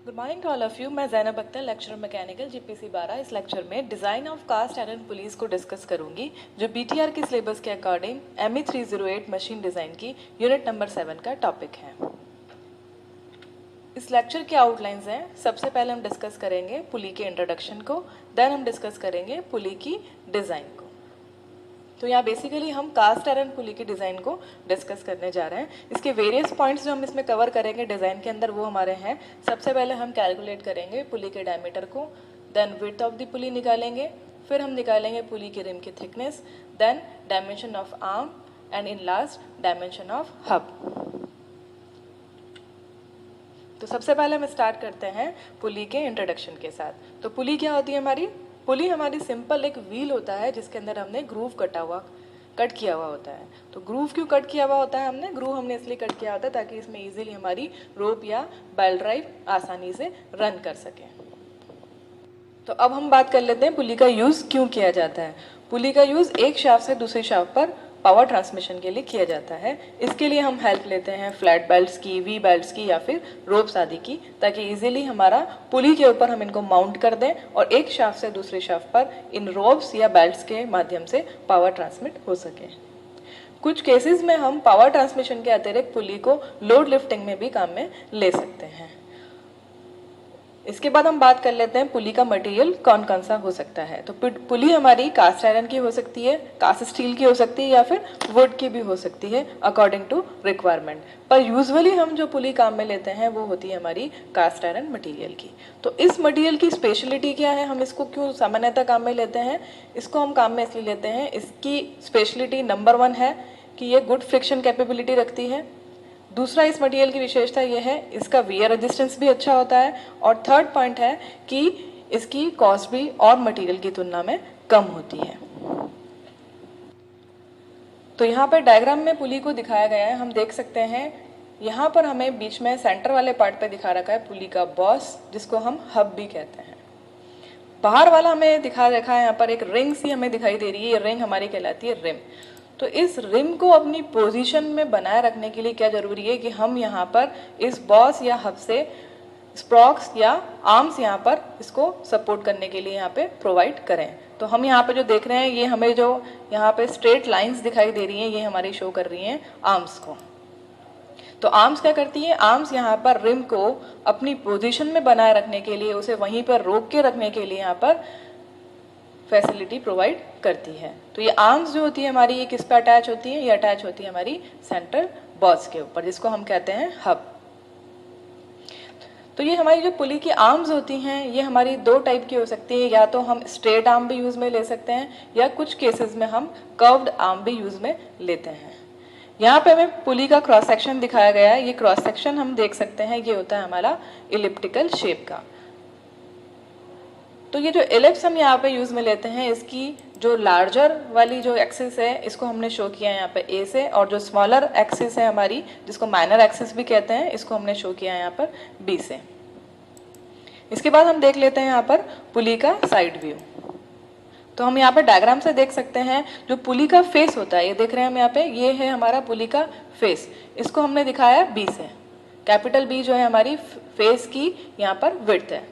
Good morning to all of you. मैं Zainab Akhtar, lecturer mechanical GPC 12। इस lecture में design of cast iron pulleys को discuss करूंगी, जो बीटीआर के सिलेबस के अकॉर्डिंग ME 308 मशीन डिज़ाइन की यूनिट नंबर 7 का टॉपिक है। इस लेक्चर के आउटलाइंस हैं। सबसे पहले हम डिस्कस करेंगे पुली के इंट्रोडक्शन को, देन हम डिस्कस करेंगे पुली की डिज़ाइन को। तो यहाँ बेसिकली हम कास्ट आयरन पुली की डिज़ाइन को डिस्कस करने जा रहे हैं। इसके वेरियस पॉइंट्स जो हम इसमें कवर करेंगे डिज़ाइन के अंदर, वो हमारे हैं। सबसे पहले हम कैलकुलेट करेंगे पुली के डायमीटर को, then width of the pulley निकालेंगे, फिर हम निकालेंगे पुली की रिम की thickness, then dimension of arm and in last dimension of hub. तो सबसे पहले हम स्टार्ट करते हैं पुली के इंट्रोडक्शन के साथ। तो पुली क्या होती है हमारी? पुली हमारी सिंपल एक व्हील होता है जिसके अंदर हमने ग्रूव कट किया हुआ होता है। तो ग्रूव क्यों कट किया हुआ होता है? हमने इसलिए कट किया होता है ताकि इसमें इजीली हमारी रोप या बेल्ट ड्राइव आसानी से रन कर सके। तो अब हम बात कर लेते हैं पुली का यूज़ क्यों किया जाता है। पुली का यूज़ एक शाफ्ट से दूसरी शाफ्ट पर पावर ट्रांसमिशन के लिए किया जाता है। इसके लिए हम हेल्प लेते हैं फ्लैट बेल्ट्स की, वी बेल्ट्स की या फिर रोप्स आदि की, ताकि इजीली हमारा पुली के ऊपर हम इनको माउंट कर दें और एक शाफ्ट से दूसरे शाफ्ट पर इन रोप्स या बेल्ट्स के माध्यम से पावर ट्रांसमिट हो सके। कुछ केसेस में हम पावर ट्रांसमिशन के अतिरिक्त पुली को लोड लिफ्टिंग में भी काम में ले सकते हैं। इसके बाद हम बात कर लेते हैं पुली का मटेरियल कौन कौन सा हो सकता है। तो पुली हमारी कास्ट आयरन की हो सकती है, कास्ट स्टील की हो सकती है या फिर वुड की भी हो सकती है अकॉर्डिंग टू रिक्वायरमेंट। पर यूजुअली हम जो पुली काम में लेते हैं वो होती है हमारी कास्ट आयरन मटेरियल की। तो इस मटेरियल की स्पेशलिटी क्या है, हम इसको क्यों सामान्यतः काम में लेते हैं? इसको हम काम में इसलिए लेते हैं, इसकी स्पेशलिटी नंबर 1 है कि ये गुड फ्रिक्शन कैपेबिलिटी रखती है। दूसरा, इस मटेरियल की विशेषता यह है इसका वियर रेजिस्टेंस भी अच्छा होता है। और थर्ड पॉइंट है कि इसकी कॉस्ट भी और मटेरियल की तुलना में कम होती है। तो यहाँ पर डायग्राम में पुली को दिखाया गया है, हम देख सकते हैं। यहाँ पर हमें बीच में सेंटर वाले पार्ट पे दिखा रखा है पुली का बॉस, जिसको हम हब भी कहते हैं। बाहर वाला हमें दिखा रखा है, यहाँ पर एक रिंग सी हमें दिखाई दे रही है, ये रिंग हमारी कहलाती है रिम। तो इस रिम को अपनी पोजीशन में बनाए रखने के लिए क्या जरूरी है कि हम यहाँ पर इस बॉस या हब से स्प्रॉक्स या आर्म्स यहाँ पर इसको सपोर्ट करने के लिए यहाँ पे प्रोवाइड करें। तो हम यहाँ पे जो देख रहे हैं, ये हमें जो यहाँ पे स्ट्रेट लाइंस दिखाई दे रही हैं, ये हमारी शो कर रही हैं आर्म्स को। तो आर्म्स क्या करती है? आर्म्स यहाँ पर रिम को अपनी पोजीशन में बनाए रखने के लिए, उसे वहीं पर रोक के रखने के लिए यहाँ पर फैसिलिटी प्रोवाइड करती है। तो ये आर्म्स जो होती है हमारी, ये किस पे अटैच होती है? ये अटैच होती है हमारी सेंट्रल बॉस के ऊपर, जिसको हम कहते हैं हब। तो ये हमारी जो पुली की आर्म्स होती हैं, ये हमारी 2 टाइप की हो सकती है। या तो हम स्ट्रेट आर्म भी यूज़ में ले सकते हैं, या कुछ केसेस में हम कर्व्ड आर्म भी यूज़ में लेते हैं। यहाँ पे हमें पुली का क्रॉस सेक्शन दिखाया गया है। ये क्रॉस सेक्शन हम देख सकते हैं, ये होता है हमारा इलिप्टिकल शेप का। तो ये जो एलिप्स हम यहाँ पे यूज़ में लेते हैं, इसकी जो लार्जर वाली जो एक्सिस है, इसको हमने शो किया है यहाँ पे ए से, और जो स्मॉलर एक्सिस है हमारी, जिसको माइनर एक्सिस भी कहते हैं, इसको हमने शो किया है यहाँ पर बी से। इसके बाद हम देख लेते हैं यहाँ पर पुली का साइड व्यू। तो हम यहाँ पे डायग्राम से देख सकते हैं जो पुली का फेस होता है, ये देख रहे हैं हम यहाँ पे, ये है हमारा पुली का फेस। इसको हमने दिखाया है बी से। कैपिटल बी जो है हमारी फेस की यहाँ पर विड्थ है।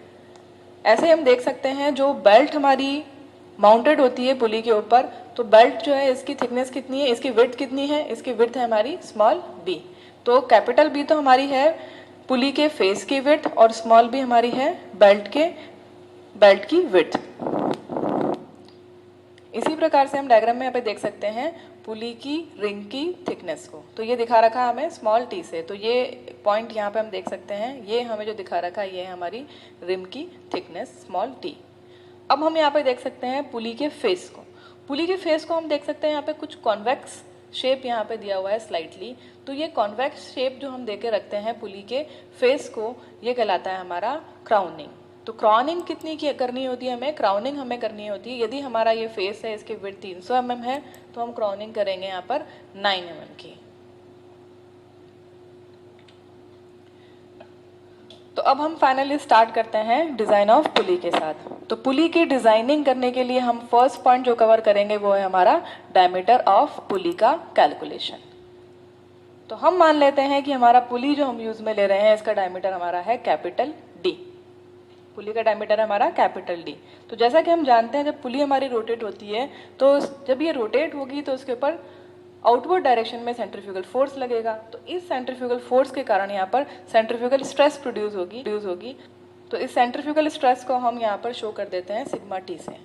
ऐसे हम देख सकते हैं जो बेल्ट हमारी माउंटेड होती है पुली के ऊपर, तो बेल्ट जो है इसकी थिकनेस कितनी है, इसकी विड्थ कितनी है? इसकी विड्थ है हमारी स्मॉल बी। तो कैपिटल बी तो हमारी है पुली के फेस की विड्थ, और स्मॉल बी हमारी है बेल्ट की विड्थ। इसी प्रकार से हम डायग्राम में यहाँ पे देख सकते हैं पुली की रिंग की थिकनेस को। तो ये दिखा रखा है हमें स्मॉल टी से। तो ये पॉइंट यहाँ पे हम देख सकते हैं, ये हमें जो दिखा रखा है ये है हमारी रिम की थिकनेस स्मॉल टी। अब हम यहाँ पे देख सकते हैं पुली के फेस को। पुली के फेस को हम देख सकते हैं यहाँ पे कुछ कॉन्वेक्स शेप यहाँ पे दिया हुआ है स्लाइटली। तो ये कॉन्वेक्स शेप जो हम दे के रखते हैं पुली के फेस को, ये कहलाता है हमारा क्राउनिंग। तो क्राउनिंग कितनी की करनी होती है हमें? क्राउनिंग हमें करनी होती है, यदि हमारा ये फेस है, इसकी विड्थ 300 mm है, तो हम क्राउनिंग करेंगे यहाँ पर 9 mm की। तो अब हम फाइनली स्टार्ट करते हैं डिज़ाइन ऑफ पुली के साथ। तो पुली की डिज़ाइनिंग करने के लिए हम फर्स्ट पॉइंट जो कवर करेंगे वो है हमारा डायमीटर ऑफ पुली का कैलकुलेशन। तो तो हम मान लेते हैं कि हमारा पुली जो हम यूज में ले रहे हैं इसका डायमीटर हमारा है कैपिटल डी। पुली का डायमीटर है हमारा कैपिटल डी। तो जैसा कि हम जानते हैं जब पुली हमारी रोटेट होती है तो जब ये रोटेट होगी तो उसके ऊपर आउटवर्ड डायरेक्शन में सेंट्रीफ्यूगल फोर्स लगेगा। तो इस सेंट्रीफ्यूगल फोर्स के कारण यहाँ पर सेंट्रीफ्यूगल स्ट्रेस प्रोड्यूस होगी। तो इस सेंट्रीफ्यूगल स्ट्रेस को हम यहाँ पर शो कर देते हैं सिग्मा टी से।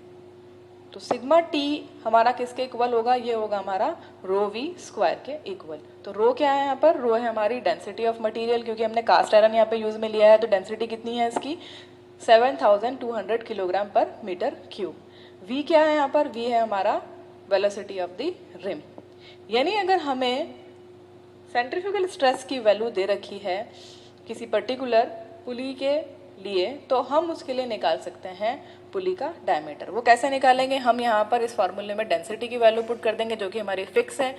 तो सिग्मा टी हमारा किसके इक्वल होगा, ये होगा हमारा रो वी स्क्वायर के इक्वल। तो रो क्या है यहाँ पर, रो है हमारी डेंसिटी ऑफ मटेरियल, क्योंकि हमने कास्ट आयरन यहाँ पे यूज में लिया है तो डेंसिटी कितनी है इसकी 7200 किलोग्राम पर मीटर क्यूब। वी क्या है यहाँ पर, वी है हमारा वेलोसिटी ऑफ द रिम। यानी अगर हमें सेंट्रीफ्यूगल स्ट्रेस की वैल्यू दे रखी है किसी पर्टिकुलर पुली के लिए तो हम उसके लिए निकाल सकते हैं पुली का डायमीटर। वो कैसे निकालेंगे, हम यहाँ पर इस फॉर्मूले में डेंसिटी की वैल्यू पुट कर देंगे जो कि हमारी फिक्स है,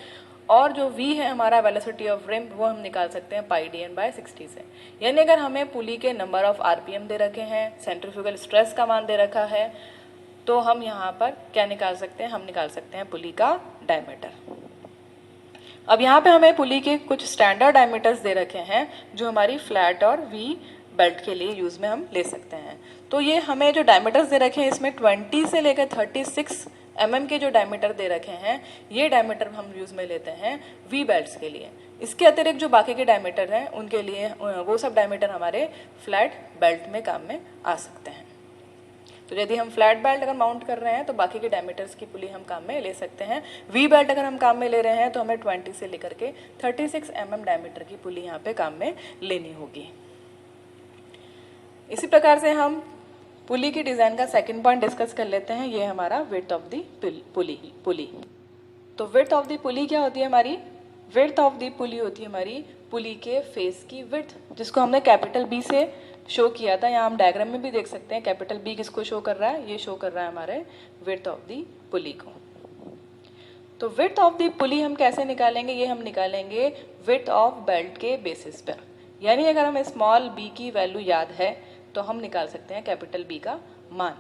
और जो v है हमारा वेलोसिटी ऑफ रिम वो हम निकाल सकते हैं पाई डी एन बाय 60 से। यानी अगर हमें पुली के नंबर ऑफ आरपीएम दे रखे हैं, सेंट्रीफ्यूगल स्ट्रेस का मान दे रखा है, तो हम यहाँ पर क्या निकाल सकते हैं, हम निकाल सकते हैं पुली का डायमीटर। अब यहाँ पे हमें पुली के कुछ स्टैंडर्ड डायमीटर्स दे रखे हैं जो हमारी फ्लैट और वी बेल्ट के लिए यूज में हम ले सकते हैं। तो ये हमें जो डायमीटर्स दे रखे हैं इसमें 20 से लेकर 36 mm के जो डायमीटर दे रखे हैं ये डायमीटर हम यूज में लेते हैं वी बेल्ट्स के लिए। इसके अतिरिक्त जो बाकी के डायमीटर हैं उनके लिए वो सब डायमीटर हमारे फ्लैट बेल्ट में काम में आ सकते हैं। तो यदि हम फ्लैट बेल्ट अगर माउंट कर रहे हैं तो बाकी के डायमीटर्स की पुली हम काम में ले सकते हैं। वी बेल्ट अगर हम काम में ले रहे हैं तो हमें 20 से लेकर के 36 mm डायमीटर की पुली यहाँ पे काम में लेनी होगी। इसी प्रकार से हम पुली की डिज़ाइन का सेकंड पॉइंट डिस्कस कर लेते हैं, ये हमारा विड्थ ऑफ द पुली। तो विड्थ ऑफ द पुली क्या होती है हमारी, विड्थ ऑफ द पुली होती है हमारी पुली के फेस की विड्थ, जिसको हमने कैपिटल बी से शो किया था। यहाँ हम डायग्राम में भी देख सकते हैं कैपिटल बी किसको शो कर रहा है, ये शो कर रहा है हमारे विड्थ ऑफ द पुली को। तो विड्थ ऑफ द पुली हम कैसे निकालेंगे, ये हम निकालेंगे विड्थ ऑफ बेल्ट के बेसिस पर। यानी अगर हमें स्मॉल बी की वैल्यू याद है तो हम निकाल सकते हैं कैपिटल बी का मान।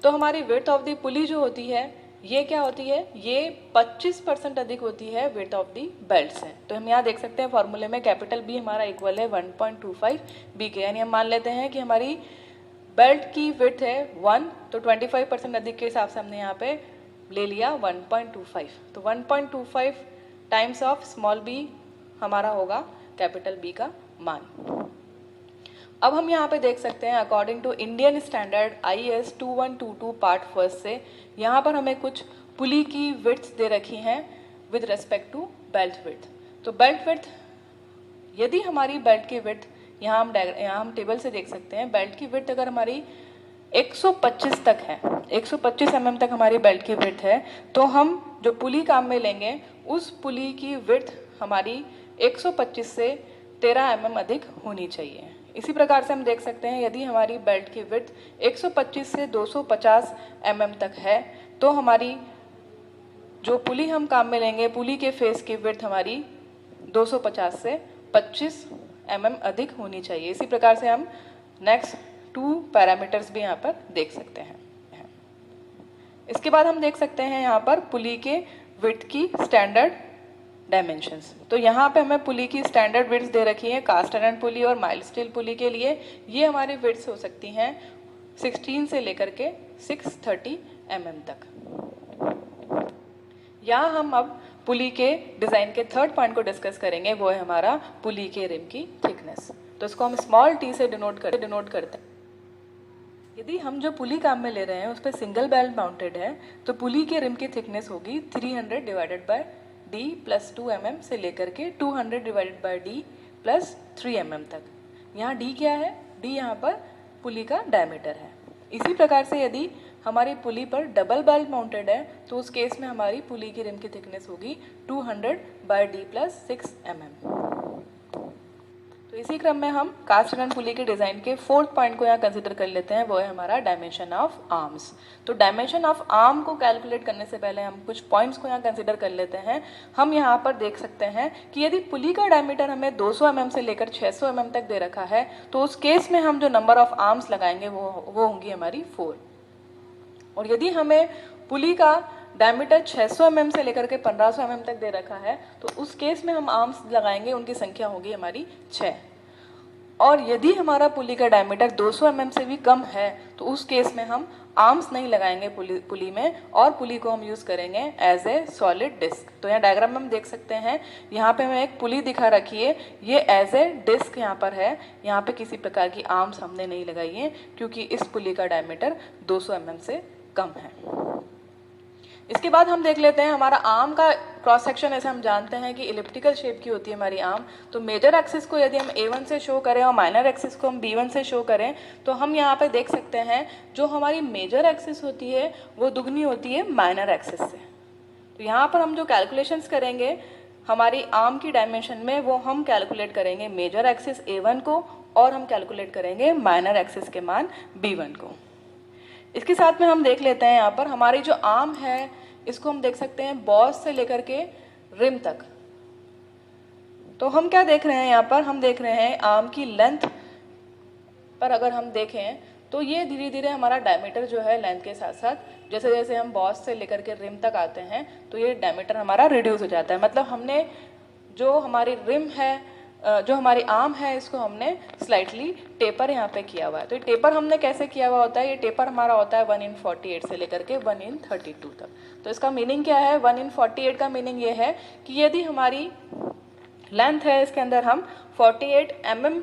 तो हमारी विड्थ ऑफ द पुली जो होती है ये क्या होती है, ये 25% अधिक होती है विड्थ ऑफ द बेल्ट से। तो हम यहाँ देख सकते हैं फॉर्मूले में कैपिटल बी हमारा इक्वल है 1.25 बी के। यानी हम मान लेते हैं कि हमारी बेल्ट की विड्थ है 1, तो 25% अधिक के हिसाब से हमने यहाँ पे ले लिया 1.25। तो 1.25 टाइम्स ऑफ स्मॉल बी हमारा होगा कैपिटल बी का मान। अब हम यहाँ पे देख सकते हैं according to Indian standard IS 2122 part first से यहाँ पर हमें कुछ पुली की विड्थ दे रखी हैं with respect to belt width. तो बेल्ट विड्थ, यदि हमारी बेल्ट की विड्थ यहाँ हम टेबल से देख सकते हैं, बेल्ट की विड्थ अगर हमारी 125 तक है, 125 mm तक हमारी बेल्ट की विड्थ है, तो हम जो पुली काम में लेंगे उस पुली की विड्थ हमारी 125 से 13 mm अधिक होनी चाहिए। इसी प्रकार से हम देख सकते हैं यदि हमारी बेल्ट की विड्थ 125 से 250 mm तक है तो हमारी जो पुली हम काम में लेंगे पुली के फेस की विड्थ हमारी 250 से 25 mm अधिक होनी चाहिए। इसी प्रकार से हम नेक्स्ट 2 पैरामीटर्स भी यहाँ पर देख सकते हैं। इसके बाद हम देख सकते हैं यहाँ पर पुली के विड्थ की स्टैंडर्ड डायमेंशंस। तो यहाँ पे हमें पुली की स्टैंडर्ड विड्थ दे रखी है कास्ट आयरन पुली और माइल्ड स्टील पुली के लिए। ये हमारी विड्थ हो सकती हैं 16 से लेकर के 630 mm तक। यहाँ हम अब पुली के डिज़ाइन के थर्ड पॉइंट को डिस्कस करेंगे, वो है हमारा पुली के रिम की थिकनेस। तो इसको हम स्मॉल टी से डिनोट करते हैं। यदि हम जो पुली काम में ले रहे हैं उस पर सिंगल बेल्ट माउंटेड है तो पुली के रिम की थिकनेस होगी 300 divided by d plus 2 mm से लेकर के 200 divided by d plus 3 mm तक। यहाँ d क्या है, d यहाँ पर पुली का डायमीटर है। इसी प्रकार से यदि हमारी पुली पर डबल बेल्ट माउंटेड है तो उस केस में हमारी पुली की रिम की थिकनेस होगी 200 बाय d प्लस 6 mm। तो इसी क्रम में हम कास्ट आयरन पुली के डिज़ाइन के फोर्थ पॉइंट को यहाँ कंसिडर कर लेते हैं, वो है हमारा डायमेंशन ऑफ आर्म्स। तो डायमेंशन ऑफ आर्म को कैलकुलेट करने से पहले हम कुछ पॉइंट्स को यहाँ कंसिडर कर लेते हैं। हम यहाँ पर देख सकते हैं कि यदि पुली का डायमीटर हमें 200 mm से लेकर 600 mm तक दे रखा है तो उस केस में हम जो नंबर ऑफ आर्म्स लगाएंगे वो होंगी हमारी 4। और यदि हमें पुली का डायमीटर 600 mm से लेकर के 1500 mm तक दे रखा है, तो उस केस में हम आर्म्स लगाएंगे, उनकी संख्या होगी हमारी 6। और यदि हमारा पुली का डायमीटर 200 mm से भी कम है तो उस केस में हम आर्म्स नहीं लगाएंगे पुली में, और पुली को हम यूज़ करेंगे एज ए सॉलिड डिस्क। तो यहाँ डायग्राम में हम देख सकते हैं, यहाँ पे हमें एक पुली दिखा रखी है, ये एज ए डिस्क यहाँ पर है, यहाँ पे किसी प्रकार की आर्म्स हमने नहीं लगाई है क्योंकि इस पुली का डायमीटर 200 mm से कम है। इसके बाद हम देख लेते हैं हमारा आर्म का क्रॉस सेक्शन। ऐसे हम जानते हैं कि इलिप्टिकल शेप की होती है हमारी आर्म। तो मेजर एक्सिस को यदि हम A1 से शो करें और माइनर एक्सिस को हम B1 से शो करें तो हम यहाँ पे देख सकते हैं जो हमारी मेजर एक्सिस होती है वो दुगनी होती है माइनर एक्सिस से। तो यहाँ पर हम जो कैलकुलेशंस करेंगे हमारी आर्म की डायमेंशन में वो हम कैलकुलेट करेंगे मेजर एक्सिस A1 को और हम कैलकुलेट करेंगे माइनर एक्सिस के मान B1 को। इसके साथ में हम देख लेते हैं यहाँ पर हमारी जो आर्म है इसको हम देख सकते हैं बॉस से लेकर के रिम तक। तो हम क्या देख रहे हैं यहाँ पर, हम देख रहे हैं आर्म की लेंथ पर अगर हम देखें तो ये धीरे धीरे हमारा डायमीटर जो है लेंथ के साथ साथ जैसे जैसे हम बॉस से लेकर के रिम तक आते हैं तो ये डायमीटर हमारा रिड्यूस हो जाता है। मतलब हमने जो हमारी रिम है, जो हमारी आर्म है, इसको हमने स्लाइटली टेपर यहाँ पे किया हुआ है। तो ये टेपर हमने कैसे किया हुआ होता है, ये टेपर हमारा होता है 1/48 से लेकर के 1/32 तक। तो इसका मीनिंग क्या है, 1/48 का मीनिंग ये है कि यदि हमारी लेंथ है इसके अंदर हम 48 mm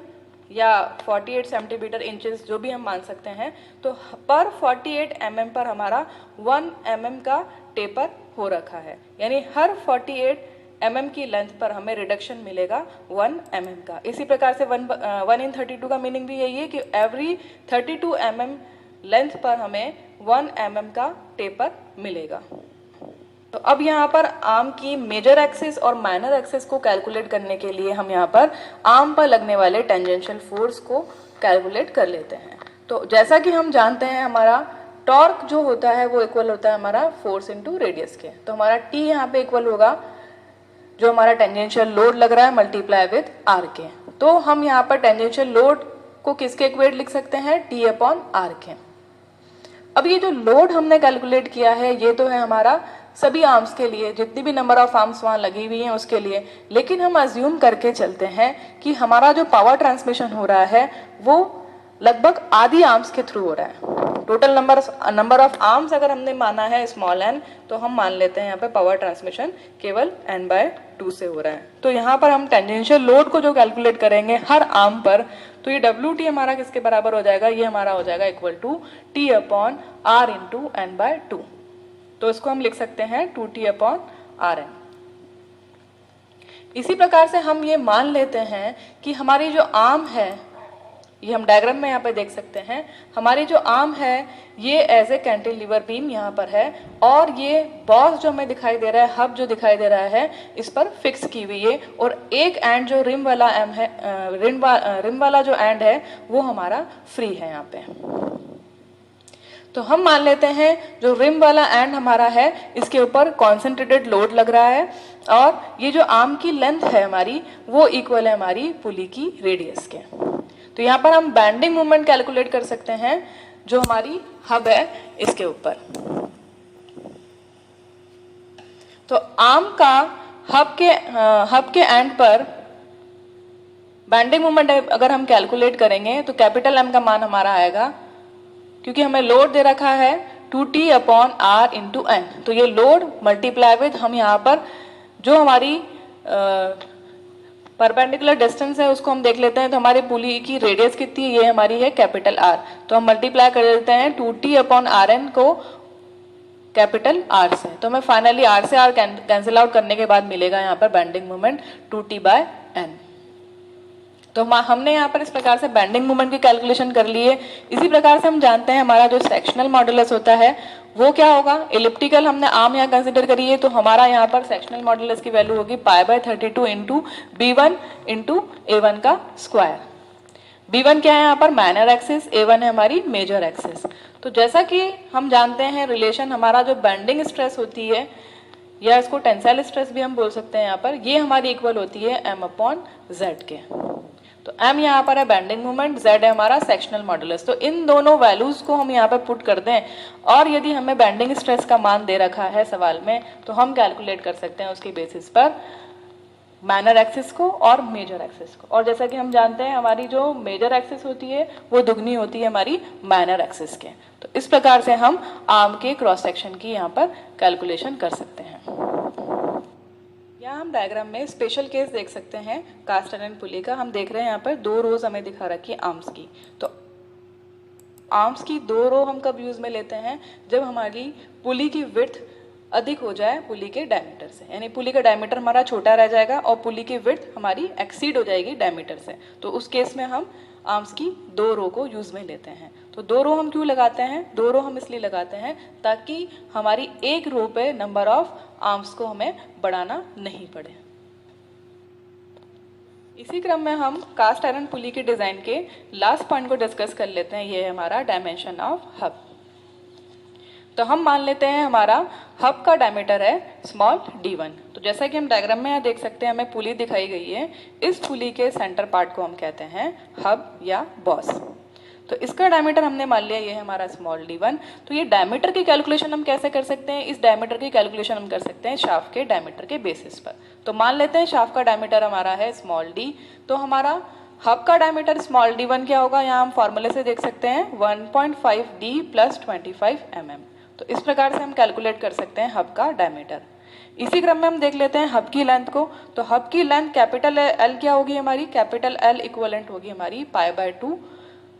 या 48 सेंटीमीटर इंचेस जो भी हम मान सकते हैं, तो पर 48 mm पर हमारा 1 mm का टेपर हो रखा है। यानी हर 48 mm की लेंथ पर हमें रिडक्शन मिलेगा 1 mm का। इसी प्रकार से 1/32 का मीनिंग भी यही है कि एवरी 32 mm लेंथ पर हमें 1 mm का टेपर मिलेगा। तो अब यहाँ पर आर्म की मेजर एक्सिस और माइनर एक्सिस को कैलकुलेट करने के लिए हम यहाँ पर आर्म पर लगने वाले टेंजेंशियल फोर्स को कैलकुलेट कर लेते हैं। तो जैसा कि हम जानते हैं हमारा टॉर्क जो होता है वो इक्वल होता है हमारा फोर्स इंटू रेडियस के। तो हमारा टी यहाँ पे इक्वल होगा जो हमारा टेंजेंशियल लोड लग रहा है मल्टीप्लाई विद आर के। तो हम यहाँ पर टेंजेंशियल लोड को किसके इक्वेट लिख सकते हैं, T/R के। अब ये जो लोड हमने कैलकुलेट किया है ये तो है हमारा सभी आर्म्स के लिए, जितनी भी नंबर ऑफ आर्म्स वहाँ लगी हुई हैं उसके लिए। लेकिन हम अज्यूम करके चलते हैं कि हमारा जो पावर ट्रांसमिशन हो रहा है वो लगभग आधी आर्म्स के थ्रू हो रहा है। टोटल नंबर ऑफ आर्म्स अगर हमने माना है स्मॉल n तो हम मान लेते हैं यहाँ पे पावर ट्रांसमिशन केवल n/2 से हो रहा है। तो यहाँ पर हम टेंजेंशियल लोड को जो कैलकुलेट करेंगे हर आर्म पर, तो ये WT हमारा किसके बराबर हो जाएगा, ये हमारा हो जाएगा equal to T/R into n/2। तो इसको हम लिख सकते हैं 2T/Rn। इसी प्रकार से हम ये मान लेते हैं कि हमारी जो आर्म है, ये हम डायग्राम में यहाँ पे देख सकते हैं, हमारी जो आर्म है ये एज ए कैंटिलीवर बीम यहाँ पर है और ये बॉस जो हमें दिखाई दे रहा है, हब जो दिखाई दे रहा है, इस पर फिक्स की हुई है। और एक एंड जो रिम वाला एम है, रिम वाला जो एंड है वो हमारा फ्री है यहाँ पे। तो हम मान लेते हैं जो रिम वाला एंड हमारा है इसके ऊपर कॉन्सेंट्रेटेड लोड लग रहा है और ये जो आर्म की लेंथ है हमारी वो इक्वल है हमारी पुली की रेडियस के। तो यहाँ पर हम बैंडिंग मोमेंट कैलकुलेट कर सकते हैं जो हमारी हब है इसके ऊपर। तो आर्म का हब के एंड पर बैंडिंग मोमेंट अगर हम कैलकुलेट करेंगे तो कैपिटल एम का मान हमारा आएगा, क्योंकि हमें लोड दे रखा है 2T/R इंटू एन। तो ये लोड मल्टीप्लाई विद हम यहाँ पर जो हमारी परपेंडिकुलर डिस्टेंस है उसको हम देख लेते हैं। तो हमारी पुली की रेडियस कितनी है, ये हमारी है कैपिटल R। तो हम मल्टीप्लाई कर देते हैं 2T/Rn को कैपिटल R से। तो हमें फाइनली R से R कैंसिल आउट करने के बाद मिलेगा यहाँ पर बैंडिंग मोमेंट 2T/N। तो हमने यहाँ पर इस प्रकार से बैंडिंग मोमेंट की कैलकुलेशन कर ली है। इसी प्रकार से हम जानते हैं हमारा जो सेक्शनल मॉडुलस होता है वो क्या होगा, इलिप्टिकल हमने आर्म यहाँ कंसिडर करी है तो हमारा यहाँ पर सेक्शनल मॉडुलस की वैल्यू होगी π/32 इंटू B1 इंटू A1 का स्क्वायर। B1 क्या है यहाँ पर माइनर एक्सिस, A1 है हमारी मेजर एक्सिस। तो जैसा कि हम जानते हैं रिलेशन हमारा जो बेंडिंग स्ट्रेस होती है या इसको टेंसाइल स्ट्रेस भी हम बोल सकते हैं यहाँ पर, ये हमारी इक्वल होती है M/Z के। तो m यहाँ पर है बेंडिंग मोमेंट, z है हमारा सेक्शनल मॉडुलस। तो इन दोनों वैल्यूज को हम यहाँ पे पुट कर दें और यदि हमें बेंडिंग स्ट्रेस का मान दे रखा है सवाल में तो हम कैलकुलेट कर सकते हैं उसके बेसिस पर माइनर एक्सिस को और मेजर एक्सिस को। और जैसा कि हम जानते हैं हमारी जो मेजर एक्सिस होती है वो दुगनी होती है हमारी माइनर एक्सिस के। तो इस प्रकार से हम आर्म के क्रॉस सेक्शन की यहाँ पर कैलकुलेशन कर सकते हैं। यहाँ हम डायग्राम में स्पेशल केस देख सकते हैं कास्ट आयरन पुली का। हम देख रहे हैं यहाँ पर 2 रोज हमें दिखा रखी है आर्म्स की। तो आर्म्स की 2 रो हम कब यूज में लेते हैं, जब हमारी पुली की विड्थ अधिक हो जाए पुली के डायमीटर से, यानी पुली का डायमीटर हमारा छोटा रह जाएगा और पुली की विड्थ हमारी एक्सीड हो जाएगी डायमीटर से। तो उस केस में हम आर्म्स की 2 रो को यूज में लेते हैं। तो 2 रो हम क्यों लगाते हैं, 2 रो हम इसलिए लगाते हैं ताकि हमारी एक रो पे नंबर ऑफ आर्म्स को हमें बढ़ाना नहीं पड़े। इसी क्रम में हम कास्ट आयरन पुली के डिजाइन के लास्ट पॉइंट को डिस्कस कर लेते हैं। ये है हमारा डायमेंशन ऑफ हब। तो हम मान लेते हैं हमारा हब का डायमीटर है स्मॉल d1। तो जैसा कि हम डायग्राम में यहाँ देख सकते हैं हमें पुली दिखाई गई है। इस पुली के सेंटर पार्ट को हम कहते हैं हब या बॉस। तो इसका डायमीटर हमने मान लिया ये है हमारा स्मॉल d1। तो ये डायमीटर की कैलकुलेशन हम कैसे कर सकते हैं, इस डायमीटर की कैलकुलेशन हम कर सकते हैं शाफ्ट के डायमीटर के बेसिस पर। तो मान लेते हैं शाफ्ट का डायमीटर हमारा है स्मॉल d। तो हमारा हब का डायमीटर स्मॉल d1 क्या होगा, यहाँ हम फॉर्मूले से देख सकते हैं 1.5d + 25 mm। तो इस प्रकार से हम कैलकुलेट कर सकते हैं हब का डायमीटर। इसी क्रम में हम देख लेते हैं हब की लेंथ को। तो हब की लेंथ कैपिटल L क्या होगी हमारी, कैपिटल L इक्विवेलेंट होगी हमारी π/2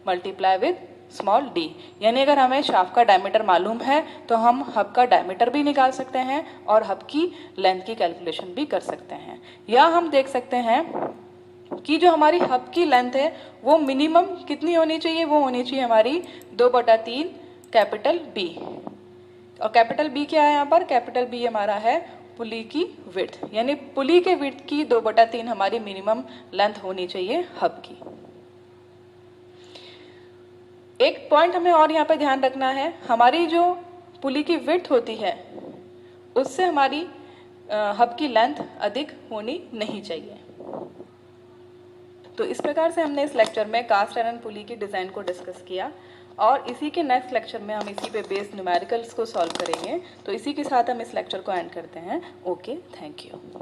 मल्टीप्लाई विद स्मॉल d। यानी अगर हमें शाफ्ट का डायमीटर मालूम है तो हम हब का डायमीटर भी निकाल सकते हैं और हब की लेंथ की कैलकुलेशन भी कर सकते हैं। या हम देख सकते हैं कि जो हमारी हब की लेंथ है वो मिनिमम कितनी होनी चाहिए, वो होनी चाहिए हमारी 2/3 कैपिटल B। और कैपिटल B क्या है यहाँ पर, कैपिटल B हमारा है पुली की विड्थ, यानी पुली के विड्थ की 2/3 हमारी मिनिमम लेंथ होनी चाहिए हब की। एक पॉइंट हमें और यहाँ पे ध्यान रखना है, हमारी जो पुली की विड्थ होती है उससे हमारी हब की लेंथ अधिक होनी नहीं चाहिए। तो इस प्रकार से हमने इस लेक्चर में कास्ट आयरन पुली की डिज़ाइन को डिस्कस किया और इसी के नेक्स्ट लेक्चर में हम इसी पे बेस्ड न्यूमेरिकल्स को सॉल्व करेंगे। तो इसी के साथ हम इस लेक्चर को एंड करते हैं। Okay, thank you.